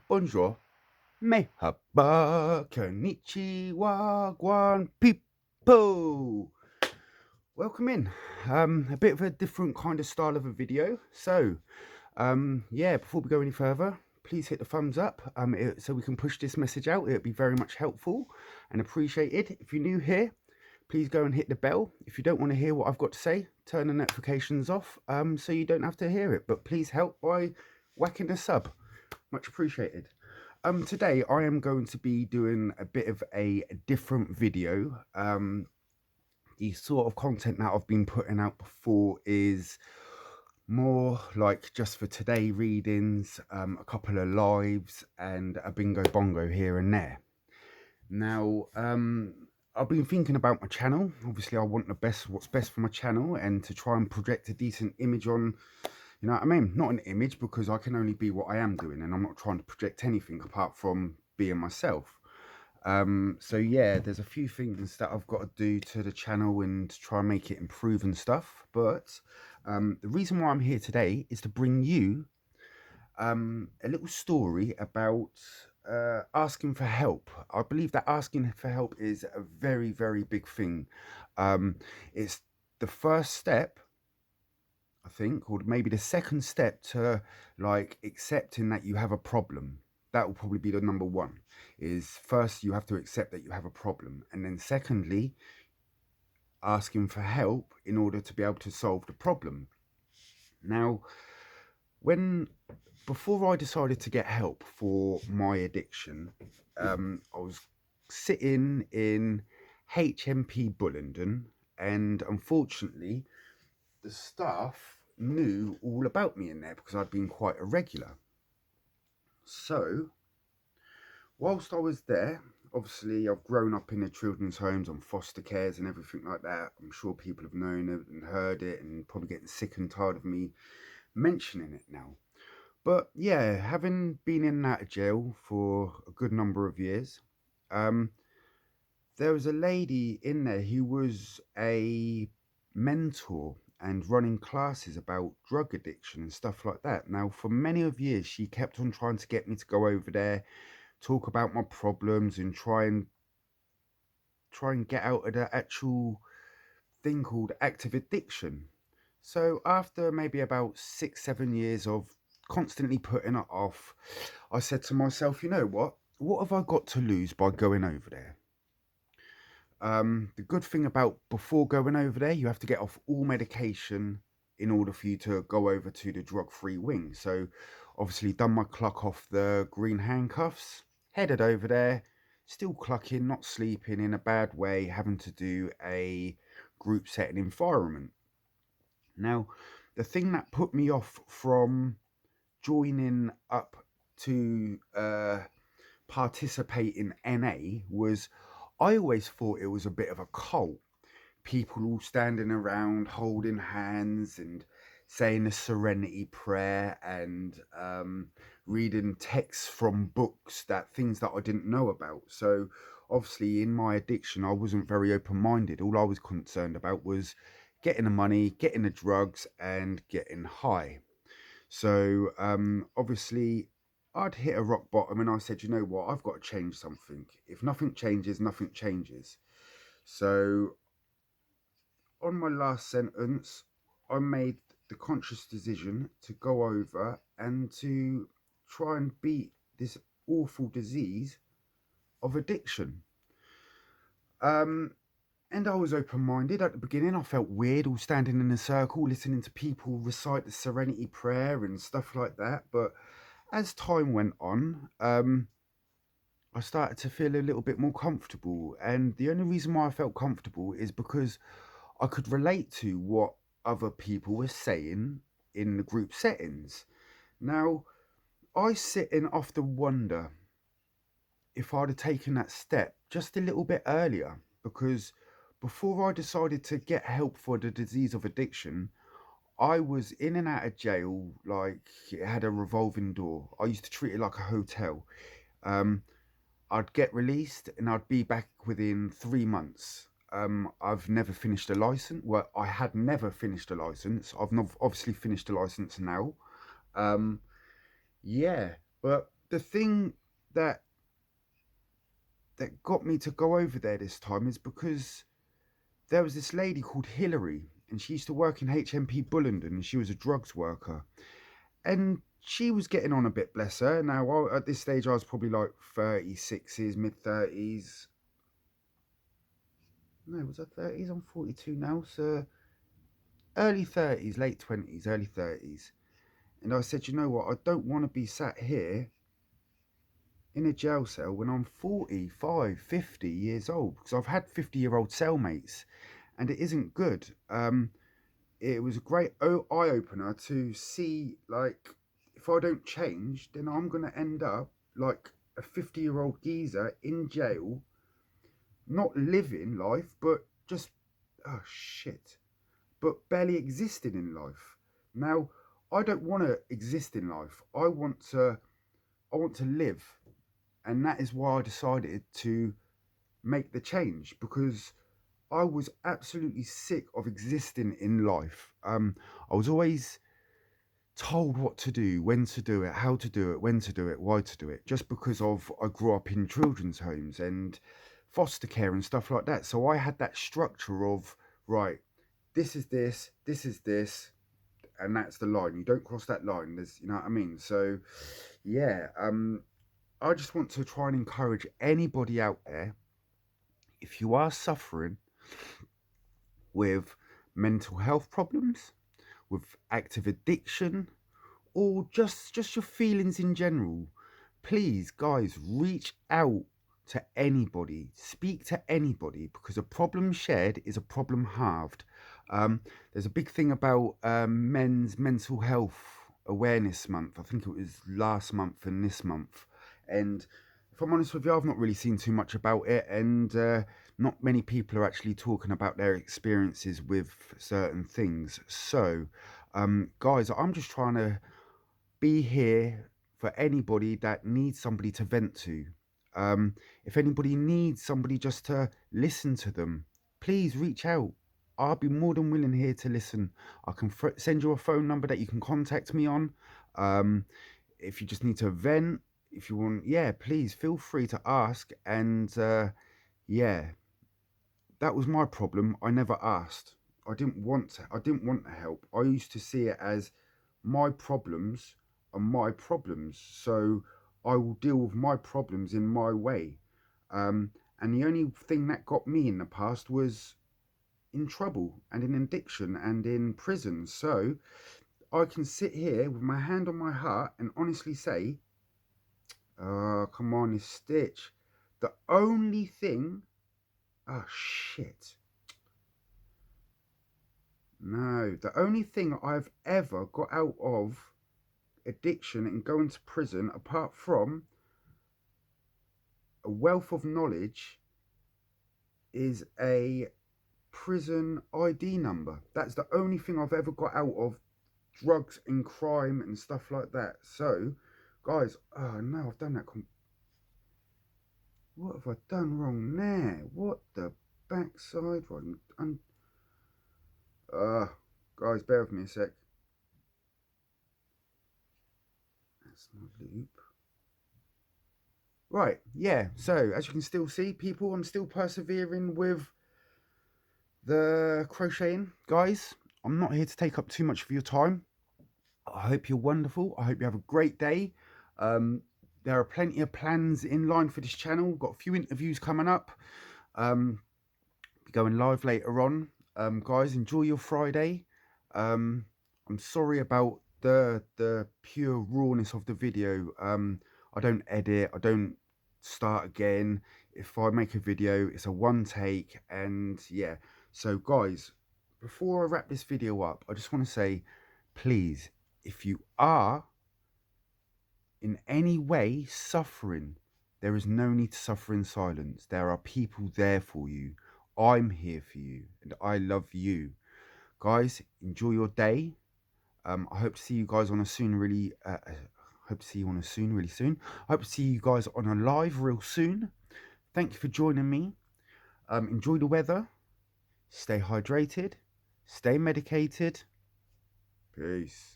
bonjour, mehaba, konnichiwa, guan people. Welcome in. A bit of a different kind of style of a video. So, yeah, before we go any further, please hit the thumbs up so we can push this message out. It'd be very much helpful and appreciated. If you're new here, please go and hit the bell. If you don't want to hear what I've got to say, turn the notifications off so you don't have to hear it. But please help by whacking the sub. Much appreciated. Today I am going to be doing a bit of a different video. The sort of content that I've been putting out before is more like just for today readings, a couple of lives and a bingo bongo here and there. Now, I've been thinking about my channel. Obviously I want what's best for my channel, and to try and project a decent image on, you know what I mean? Not an image, because I can only be what I am doing and I'm not trying to project anything apart from being myself. So yeah, there's a few things that I've got to do to the channel and try and make it improve and stuff. But the reason why I'm here today is to bring you a little story about asking for help. I believe that asking for help is a very, very big thing. It's the first step, I think, or maybe the second step to like accepting that you have a problem. That will probably be the number one. Is first you have to accept that you have a problem, and then secondly, asking for help in order to be able to solve the problem. Now, when before I decided to get help for my addiction, I was sitting in HMP Bullingdon, and unfortunately, the staff knew all about me in there because I'd been quite irregular. So, whilst I was there, obviously I've grown up in the children's homes, on foster cares and everything like that. I'm sure people have known it and heard it and probably getting sick and tired of me mentioning it now. But yeah, having been in that jail for a good number of years, um, there was a lady in there who was a mentor and running classes about drug addiction and stuff like that. Now, for many of years, she kept on trying to get me to go over there, talk about my problems, and try and get out of the actual thing called active addiction. So after maybe about 6, 7 years of constantly putting it off, I said to myself, you know what? What have I got to lose by going over there? The good thing about before going over there, you have to get off all medication in order for you to go over to the drug-free wing. So obviously done my clock off the green handcuffs, headed over there, still clucking, not sleeping, in a bad way, having to do a group setting environment. Now, the thing that put me off from joining up to participate in NA was I always thought it was a bit of a cult. People all standing around holding hands and saying the serenity prayer and reading texts from books, that things that I didn't know about. So obviously in my addiction I wasn't very open-minded. All I was concerned about was getting the money, getting the drugs and getting high. So obviously I'd hit a rock bottom and I said, you know what, I've got to change something. If nothing changes, nothing changes. So on my last sentence, I made the conscious decision to go over and to try and beat this awful disease of addiction. Um, and I was open minded at the beginning. I felt weird all standing in a circle listening to people recite the serenity prayer and stuff like that. But as time went on, I started to feel a little bit more comfortable. And the only reason why I felt comfortable is because I could relate to what other people were saying in the group settings. Now, I sit and often wonder if I'd have taken that step just a little bit earlier, because before I decided to get help for the disease of addiction, I was in and out of jail like it had a revolving door. I used to treat it like a hotel. Um, I'd get released and I'd be back within 3 months. I've never finished a license. Well, I had never finished a license. I've not obviously finished a license now. Um, yeah, but the thing that got me to go over there this time is because there was this lady called Hillary, and she used to work in HMP Bullingdon, and she was a drugs worker. And she was getting on a bit, bless her. Now, at this stage, I was probably like 36s, mid 30s. No, was I 30s? I'm 42 now, so early 30s, late 20s, early 30s. And I said, you know what, I don't want to be sat here in a jail cell when I'm 45, 50 years old, because I've had 50-year-old cellmates, and it isn't good. It was a great eye-opener to see, like, if I don't change, then I'm going to end up like a 50-year-old geezer in jail, not living life, but just, oh shit, but barely existing in life. Now, I don't want to exist in life. I want to live. And that is why I decided to make the change, because I was absolutely sick of existing in life. I was always told what to do, when to do it, how to do it, when to do it, why to do it, just because of I grew up in children's homes and foster care and stuff like that. So I had that structure of, right, this is this, this is this, and that's the line. You don't cross that line. There's, you know what I mean? So yeah, I just want to try and encourage anybody out there, if you are suffering with mental health problems, with active addiction, or just your feelings in general, please, guys, reach out to anybody, speak to anybody, because a problem shared is a problem halved. There's a big thing about men's mental health awareness month. I think it was last month and this month, and if I'm honest with you, I've not really seen too much about it, and not many people are actually talking about their experiences with certain things. So guys, I'm just trying to be here for anybody that needs somebody to vent to. If anybody needs somebody just to listen to them, please reach out. I'll be more than willing here to listen. I can send you a phone number that you can contact me on. If you just need to vent, if you want, yeah, please feel free to ask. And yeah, that was my problem. I never asked. I didn't want to help. I used to see it as my problems are my problems, so I will deal with my problems in my way. And the only thing that got me in the past was in trouble and in addiction and in prison. So I can sit here with my hand on my heart and honestly say, oh, come on, this Stitch. The only thing, oh shit. No, the only thing I've ever got out of addiction and going to prison, apart from a wealth of knowledge, is a prison ID number. That's the only thing I've ever got out of drugs and crime and stuff like that. So, guys, oh no, I've done that. What have I done wrong there? What the backside? Guys, bear with me a sec. That's my loop. Right, yeah, so as you can still see, people, I'm still persevering with the crocheting. Guys, I'm not here to take up too much of your time. I hope you're wonderful. I hope you have a great day. There are plenty of plans in line for this channel. Got a few interviews coming up. Be going live later on. Guys, enjoy your Friday. I'm sorry about the pure rawness of the video. I don't edit. I don't start again. If I make a video, it's a one take, and yeah. So guys, before I wrap this video up, I just want to say, please, if you are in any way suffering, there is no need to suffer in silence. There are people there for you. I'm here for you, and I love you. Guys, enjoy your day. I hope to see you guys on a soon, really. Hope to see you on a soon, really soon. I hope to see you guys on a live real soon. Thank you for joining me. Enjoy the weather. Stay hydrated. Stay medicated. Peace.